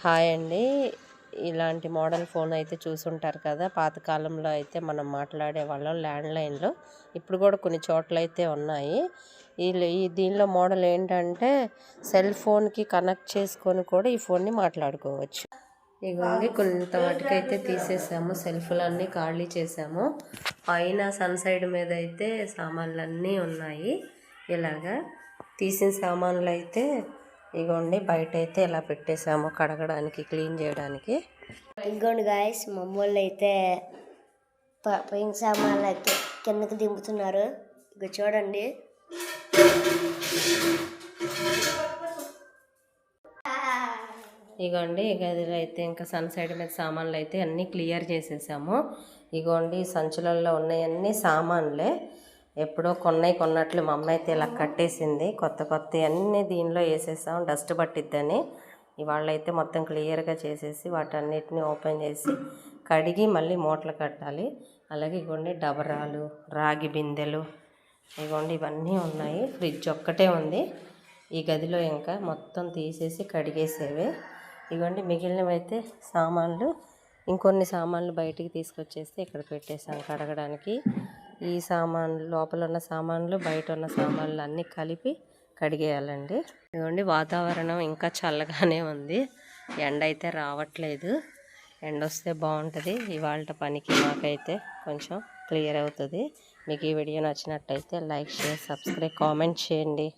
Hi అండి. ఇలాంటి model phone అయితే చూసుంటారు కదా. పాతకాలంలో అయితే మనం మాట్లాడేవాళ్ళం ల్యాండ్లైన్లో. ఇప్పుడు కూడా కొన్ని చోట్ల అయితే ఉన్నాయి. దీనిలో మోడల్ ఏంటంటే సెల్ ఫోన్కి కనెక్ట్ చేసుకొని కూడా ఈ ఫోన్ని మాట్లాడుకోవచ్చు. ఇగోండి కొంత మటుకైతే తీసేసాము, సెల్ఫ్లన్నీ ఖాళీ చేసాము. పైన సన్సైడ్ మీద అయితే సామాన్లు ఉన్నాయి. ఇలాగా తీసిన సామాన్లు అయితే ఇగోండి బయట అయితే ఇలా పెట్టేసాము కడగడానికి, క్లీన్ చేయడానికి. ఇగోండి గాయస్, మమ్మల్ని అయితే పైన సామాన్లు అయితే కిందకి దింపుతున్నారు. ఇక చూడండి. ఇగోండి గదిలో అయితే ఇంకా సన్సైడ్ మీద సామాన్లు అయితే అన్నీ క్లియర్ చేసేసాము. ఇగోండి సంచులలో ఉన్నాయన్నీ సామాన్లే. ఎప్పుడో కొన్నట్లు మా అమ్మ అయితే ఇలా కట్టేసింది. కొత్త అన్నీ దీనిలో వేసేసాం, డస్ట్ పట్టిద్దని. ఇవాళ అయితే మొత్తం క్లియర్గా చేసేసి వాటన్నిటిని ఓపెన్ చేసి కడిగి మళ్ళీ మూటలు కట్టాలి. అలాగే ఇగోండి డబరాలు, రాగి బిందెలు, ఇగోండి ఇవన్నీ ఉన్నాయి. ఫ్రిడ్జ్ ఒక్కటే ఉంది ఈ గదిలో. ఇంకా మొత్తం తీసేసి కడిగేసేవే. ఇవన్నీ మిగిలినవి అయితే సామాన్లు. ఇంకొన్ని సామాన్లు బయటికి తీసుకొచ్చేస్తే ఇక్కడ పెట్టేసాం కడగడానికి. ఈ సామాన్లు, లోపల ఉన్న సామాన్లు, బయట ఉన్న సామాన్లు అన్నీ కలిపి కడిగేయాలండి. ఇదిగోండి వాతావరణం ఇంకా చల్లగానే ఉంది. ఎండ అయితే రావట్లేదు. ఎండ వస్తే బాగుంటుంది. ఇవాళ పనికి మాకైతే కొంచెం క్లియర్ అవుతుంది. మీకు ఈ వీడియో నచ్చినట్టయితే లైక్, షేర్, సబ్స్క్రైబ్, కామెంట్ చేయండి.